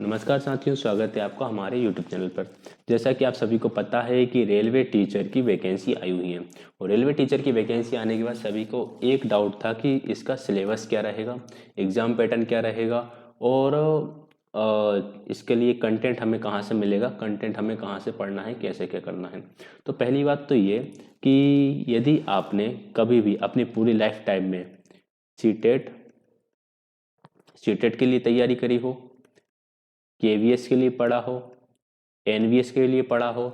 नमस्कार साथियों, स्वागत है आपका हमारे यूट्यूब चैनल पर। जैसा कि आप सभी को पता है कि रेलवे टीचर की वैकेंसी आई हुई है और रेलवे टीचर की वैकेंसी आने के बाद सभी को एक डाउट था कि इसका सिलेबस क्या रहेगा, एग्ज़ाम पैटर्न क्या रहेगा और इसके लिए कंटेंट हमें कहाँ से मिलेगा, कंटेंट हमें कहाँ से पढ़ना है, कैसे क्या करना है। तो पहली बात तो ये कि यदि आपने कभी भी अपनी पूरी लाइफ टाइम में सीटेट सीटेट के लिए तैयारी करी हो, केवीएस के लिए पढ़ा हो, एनवीएस के लिए पढ़ा हो,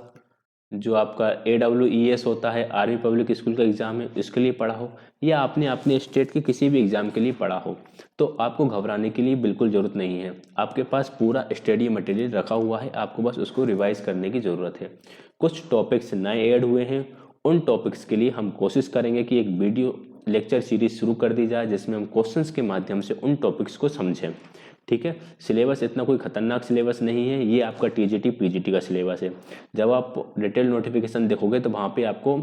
जो आपका AWES होता है आर्मी पब्लिक स्कूल का एग्ज़ाम है इसके लिए पढ़ा हो, या आपने अपने स्टेट के किसी भी एग्ज़ाम के लिए पढ़ा हो, तो आपको घबराने की लिए बिल्कुल ज़रूरत नहीं है। आपके पास पूरा स्टडी मटेरियल रखा हुआ है, आपको बस उसको रिवाइज करने की ज़रूरत है। कुछ टॉपिक्स नए ऐड हुए हैं, उन टॉपिक्स के लिए हम कोशिश करेंगे कि एक वीडियो लेक्चर सीरीज शुरू कर दी जाए जिसमें हम क्वेश्चंस के माध्यम से उन टॉपिक्स को समझें। ठीक है, सिलेबस इतना कोई खतरनाक सिलेबस नहीं है, ये आपका टीजीटी पीजीटी का सिलेबस है। जब आप डिटेल नोटिफिकेशन देखोगे तो वहाँ पे आपको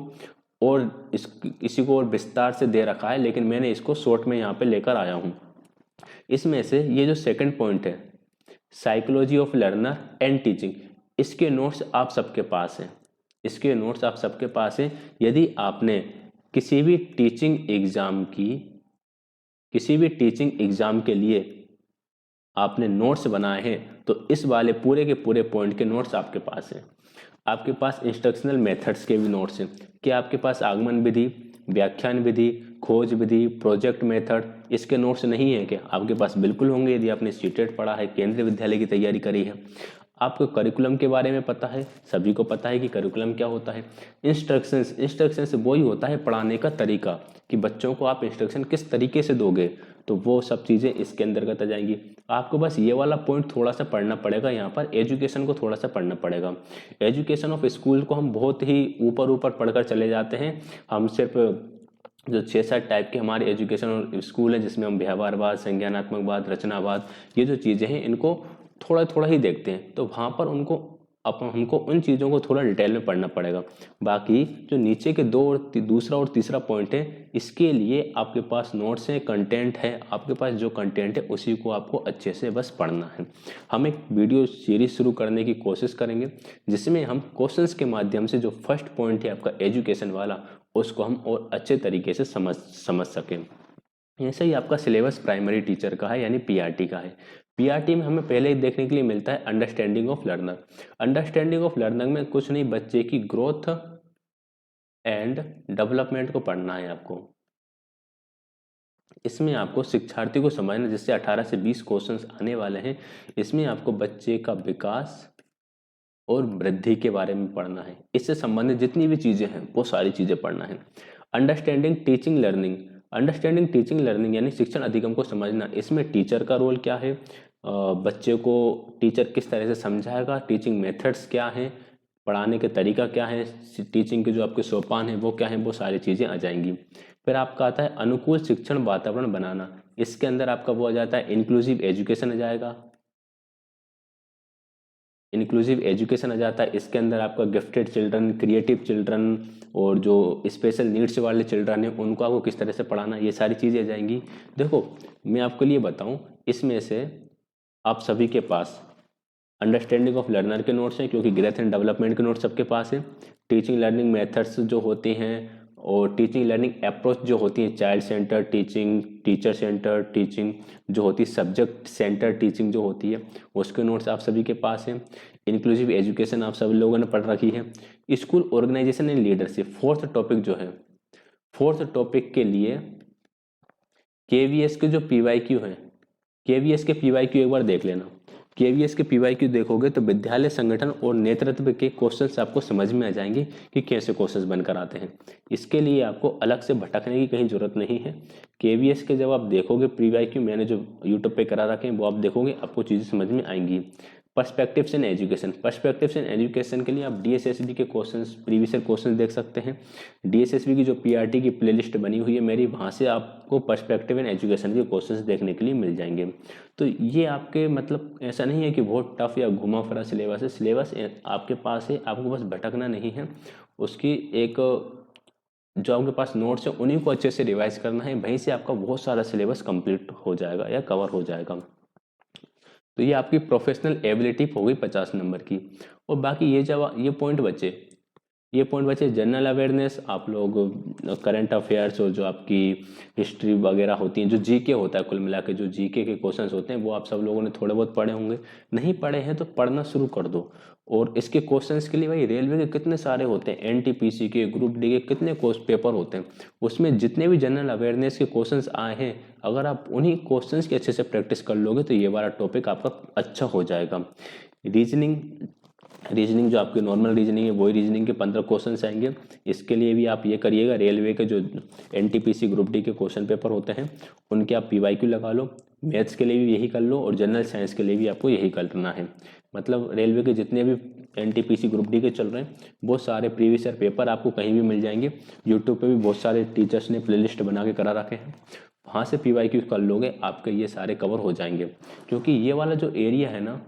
और इसी को और विस्तार से दे रखा है, लेकिन मैंने इसको शॉर्ट में यहाँ पे लेकर आया हूँ। इसमें से ये जो सेकंड पॉइंट है, psychology of learner and teaching, इसके नोट्स आप सबके पास हैं। इसके नोट्स आप सबके पास हैं। यदि आपने किसी भी टीचिंग एग्जाम के लिए आपने नोट्स बनाए हैं तो इस वाले पूरे के पूरे पॉइंट के नोट्स आपके पास हैं। आपके पास इंस्ट्रक्शनल मेथड्स के भी नोट्स हैं कि आपके पास आगमन विधि, व्याख्यान विधि, खोज विधि, प्रोजेक्ट मेथड, इसके नोट्स नहीं है क्या? आपके पास बिल्कुल होंगे यदि आपने सीटेट पढ़ा है, केंद्रीय विद्यालय की तैयारी करी है। आपको करिकुलम के बारे में पता है, सभी को पता है कि करिकुलम क्या होता है। इंस्ट्रक्शंस वही होता है पढ़ाने का तरीका, कि बच्चों को आप इंस्ट्रक्शन किस तरीके से दोगे, तो वो सब चीज़ें इसके अंतर्गत आ जाएंगी। आपको बस ये वाला पॉइंट थोड़ा सा पढ़ना पड़ेगा, यहाँ पर एजुकेशन को थोड़ा सा पढ़ना पड़ेगा। एजुकेशन ऑफ स्कूल को हम बहुत ही ऊपर ऊपर पढ़कर चले जाते हैं। हम सिर्फ जो 6-7 टाइप के हमारे एजुकेशन और स्कूल है जिसमें हम व्यवहारवाद, संज्ञानात्मकवाद, रचनावाद, ये जो चीज़ें हैं इनको थोड़ा थोड़ा ही देखते हैं, तो वहाँ पर हमको उन चीज़ों को थोड़ा डिटेल में पढ़ना पड़ेगा। बाकी जो नीचे के दूसरा और तीसरा पॉइंट है, इसके लिए आपके पास नोट्स हैं, कंटेंट है, आपके पास जो कंटेंट है उसी को आपको अच्छे से बस पढ़ना है। हम एक वीडियो सीरीज शुरू करने की कोशिश करेंगे जिसमें हम क्वेश्चंस के माध्यम से जो फर्स्ट पॉइंट है आपका एजुकेशन वाला, उसको हम और अच्छे तरीके से समझ सकें। ऐसे ही आपका सिलेबस प्राइमरी टीचर का है यानी पीआरटी का है। पीआरटी में हमें पहले ही देखने के लिए मिलता है understanding of learner. Understanding of learner में कुछ नहीं, बच्चे की ग्रोथ एंड डेवलपमेंट को पढ़ना है आपको। इसमें आपको शिक्षार्थी को समझना, जिससे 18 से 20 क्वेश्चंस आने वाले हैं। इसमें आपको बच्चे का विकास और वृद्धि के बारे में पढ़ना है। इससे संबंधित जितनी भी चीज़ें हैं वो सारी चीज़ें पढ़ना है। Understanding teaching learning, understanding teaching learning यानी शिक्षण अधिगम को समझना। इसमें टीचर का रोल क्या है, बच्चे को टीचर किस तरह से समझाएगा, टीचिंग मेथड्स क्या हैं, पढ़ाने के तरीका क्या है, टीचिंग के जो आपके सोपान हैं वो क्या हैं, वो सारी चीज़ें आ जाएंगी। फिर आपका आता है अनुकूल शिक्षण वातावरण बनाना। इसके अंदर आपका वो आ जाता है इंक्लूसिव एजुकेशन आ जाएगा, इंक्लूसिव एजुकेशन आ जाता है। इसके अंदर आपका गिफ्टेड चिल्ड्रन, क्रिएटिव चिल्ड्रन और जो स्पेशल नीड्स वाले चिल्ड्रन हैं उनको आपको किस तरह से पढ़ाना, ये सारी चीज़ें आ जाएंगी। देखो मैं आपके लिए बताऊं, इसमें से आप सभी के पास अंडरस्टैंडिंग ऑफ लर्नर के नोट्स हैं क्योंकि ग्रोथ एंड डेवलपमेंट के नोट्स सबके पास हैं। टीचिंग लर्निंग मेथड्स जो होती हैं और टीचिंग लर्निंग अप्रोच जो होती है, child centre teaching, teacher centre teaching जो होती है, सब्जेक्ट सेंटर टीचिंग जो होती है, उसके नोट्स आप सभी के पास हैं। इंक्लूसिव एजुकेशन आप सभी लोगों ने पढ़ रखी है। School organisation and leadership fourth topic जो है, फोर्थ टॉपिक के लिए केवीएस के जो पीवाईक्यू हैं, केवीएस के पीवाईक्यू एक बार देख लेना। केवीएस के पीवाईक्यू देखोगे तो विद्यालय संगठन और नेतृत्व के क्वेश्चंस आपको समझ में आ जाएंगे कि कैसे क्वेश्चंस बनकर आते हैं। इसके लिए आपको अलग से भटकने की कहीं जरूरत नहीं है। केवीएस के जब आप देखोगे पीवाईक्यू, मैंने जो यूट्यूब पे करा रखे हैं वो आप देखोगे, आपको चीज़ें समझ में आएंगी। Perspectives in education, perspectives in education के लिए आप डीएसएसबी के क्वेश्चंस, प्रीवियस क्वेश्चंस देख सकते हैं। डीएसएसबी की जो पीआरटी की प्लेलिस्ट बनी हुई है मेरी, वहाँ से आपको पर्सपेक्टिव इन एजुकेशन के क्वेश्चंस देखने के लिए मिल जाएंगे। तो ये आपके मतलब ऐसा नहीं है कि बहुत टफ या घुमा फिरा सिलेबस है, सिलेबस आपके पास है, आपको बस भटकना नहीं है। उसकी एक जो आपके पास नोट्स है उन्हीं को अच्छे से रिवाइज करना है, वहीं से आपका बहुत सारा सिलेबस कंप्लीट हो जाएगा या कवर हो जाएगा। तो ये आपकी प्रोफेशनल एबिलिटी हो गई 50 नंबर की। और बाकी ये पॉइंट बचे जनरल अवेयरनेस। आप लोग करंट अफेयर्स और जो आपकी हिस्ट्री वगैरह होती है, जो जीके होता है, कुल मिला के जो जीके के क्वेश्चंस होते हैं वो आप सब लोगों ने थोड़े बहुत पढ़े होंगे। नहीं पढ़े हैं तो पढ़ना शुरू कर दो। और इसके क्वेश्चंस के लिए भाई रेलवे के कितने सारे होते हैं, एनटीपीसी के, ग्रुप डी के कितने पेपर होते हैं, उसमें जितने भी जनरल अवेयरनेस के क्वेश्चंस आए हैं, अगर आप उन्हीं क्वेश्चंस की अच्छे से प्रैक्टिस कर लोगे तो ये वाला टॉपिक आपका अच्छा हो जाएगा। रीजनिंग जो आपकी नॉर्मल रीजनिंग है वही रीजनिंग के 15 क्वेश्चंस आएंगे। इसके लिए भी आप ये करिएगा, रेलवे के जो एनटीपीसी ग्रुप डी के क्वेश्चन पेपर होते हैं उनके आप पीवाईक्यू लगा लो। मैथ्स के लिए भी यही कर लो और जनरल साइंस के लिए भी आपको यही करना है। मतलब रेलवे के जितने भी एनटीपीसी ग्रुप डी के चल रहे हैं बहुत सारे प्रीवियस ईयर पेपर आपको कहीं भी मिल जाएंगे। यूट्यूब पे भी बहुत सारे टीचर्स ने प्लेलिस्ट बना के करा रखे हैं, वहाँ से पीवाईक्यू कर लोगे आपके ये सारे कवर हो जाएंगे। क्योंकि ये वाला जो एरिया है ना,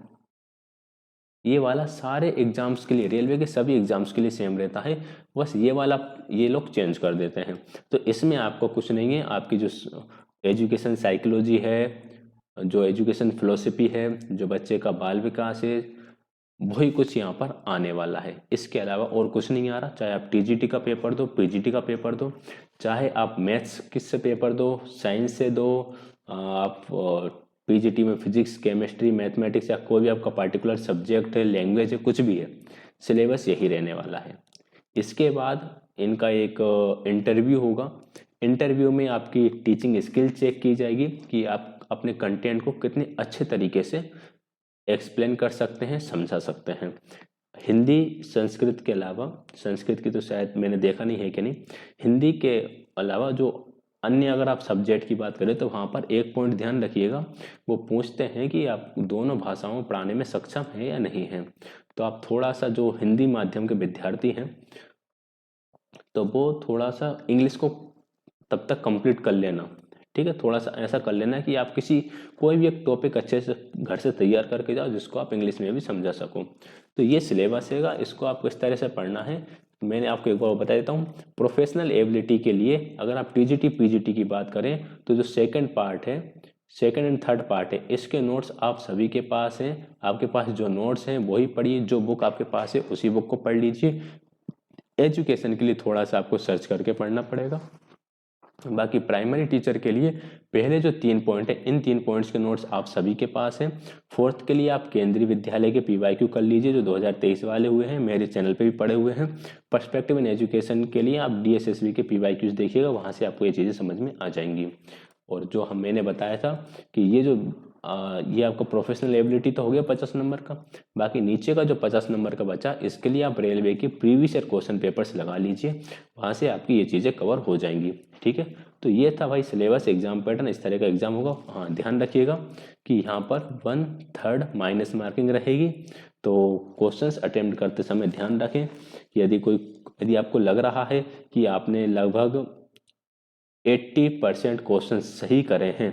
ये वाला सारे एग्जाम्स के लिए, रेलवे के सभी एग्जाम्स के लिए सेम रहता है, बस ये वाला ये लोग चेंज कर देते हैं। तो इसमें आपको कुछ नहीं है, आपकी जो एजुकेशन साइकोलॉजी है, जो एजुकेशन फिलोसफी है, जो बच्चे का बाल विकास है, वही कुछ यहाँ पर आने वाला है। इसके अलावा और कुछ नहीं आ रहा। चाहे आप टीजीटी का पेपर दो, पीजीटी का पेपर दो, चाहे आप मैथ्स किससे पेपर दो, साइंस से दो, आप पीजीटी में फिजिक्स, केमिस्ट्री, मैथमेटिक्स या कोई भी आपका पार्टिकुलर सब्जेक्ट है, लैंग्वेज है, कुछ भी है, सिलेबस यही रहने वाला है। इसके बाद इनका एक इंटरव्यू होगा। इंटरव्यू में आपकी टीचिंग स्किल चेक की जाएगी कि आप अपने कंटेंट को कितने अच्छे तरीके से एक्सप्लेन कर सकते हैं, समझा सकते हैं। हिंदी संस्कृत के अलावा, संस्कृत की तो शायद मैंने देखा नहीं है कि नहीं, हिंदी के अलावा जो अन्य अगर आप सब्जेक्ट की बात करें तो वहाँ पर एक पॉइंट ध्यान रखिएगा, वो पूछते हैं कि आप दोनों भाषाओं पढ़ाने में सक्षम हैं या नहीं हैं। तो आप थोड़ा सा, जो हिंदी माध्यम के विद्यार्थी हैं तो वो थोड़ा सा इंग्लिश को तब तक कंप्लीट कर लेना, ठीक है। थोड़ा सा ऐसा कर लेना कि आप कोई भी एक टॉपिक अच्छे से घर से तैयार करके जाओ जिसको आप इंग्लिश में भी समझा सको। तो ये सिलेबस हैगा, इसको आपको इस तरह से पढ़ना है। मैंने आपको एक बार बता देता हूँ। प्रोफेशनल एबिलिटी के लिए अगर आप टीजीटी पीजीटी की बात करें तो जो सेकंड पार्ट है, सेकंड एंड थर्ड पार्ट है, इसके नोट्स आप सभी के पास हैं। आपके पास जो नोट्स हैं वही पढ़िए, जो बुक आपके पास है उसी बुक को पढ़ लीजिए। एजुकेशन के लिए थोड़ा सा आपको सर्च करके पढ़ना पड़ेगा। बाकी प्राइमरी टीचर के लिए पहले जो 3 पॉइंट है, इन 3 पॉइंट्स के नोट्स आप सभी के पास हैं। फोर्थ के लिए आप केंद्रीय विद्यालय के पीवाईक्यू कर लीजिए जो 2023 वाले हुए हैं, मेरे चैनल पे भी पड़े हुए हैं। पर्सपेक्टिव इन एजुकेशन के लिए आप डीएसएसबी के पीवाईक्यूज देखिएगा, वहाँ से आपको ये चीज़ें समझ में आ जाएंगी। और जो मैंने बताया था कि ये आपका प्रोफेशनल एबिलिटी तो हो गया 50 नंबर का। बाकी नीचे का जो 50 नंबर का बचा, इसके लिए आप रेलवे के प्रीवियस ईयर क्वेश्चन पेपर्स लगा लीजिए, वहाँ से आपकी ये चीज़ें कवर हो जाएंगी, ठीक है। तो ये था भाई सिलेबस, एग्जाम पैटर्न, इस तरह का एग्जाम होगा। हाँ, ध्यान रखिएगा कि यहाँ पर 1/3 माइनस मार्किंग रहेगी। तो क्वेश्चंस अटेम्प्ट करते समय ध्यान रखें कि यदि आपको लग रहा है कि आपने लगभग 80% क्वेश्चन सही करे हैं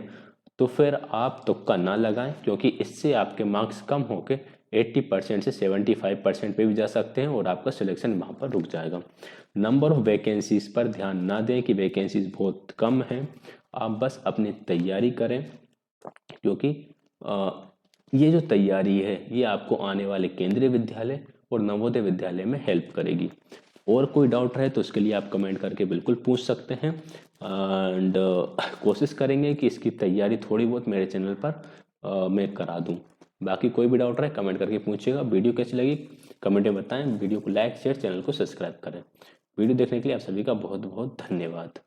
तो फिर आप तुक्का ना लगाएं, क्योंकि इससे आपके मार्क्स कम होकर 80% से 75% पे भी जा सकते हैं और आपका सिलेक्शन वहाँ पर रुक जाएगा। नंबर ऑफ वैकेंसीज पर ध्यान ना दें कि वैकेंसीज बहुत कम हैं, आप बस अपनी तैयारी करें, क्योंकि ये जो तैयारी है ये आपको आने वाले केंद्रीय विद्यालय और नवोदय विद्यालय में हेल्प करेगी। और कोई डाउट रहे तो उसके लिए आप कमेंट करके बिल्कुल पूछ सकते हैं। एंड कोशिश करेंगे कि इसकी तैयारी थोड़ी बहुत मेरे चैनल पर मैं करा दूं। बाकी कोई भी डाउट रहे कमेंट करके पूछिएगा। वीडियो कैसी लगी कमेंट में बताएं। वीडियो को लाइक शेयर, चैनल को सब्सक्राइब करें। वीडियो देखने के लिए आप सभी का बहुत बहुत धन्यवाद।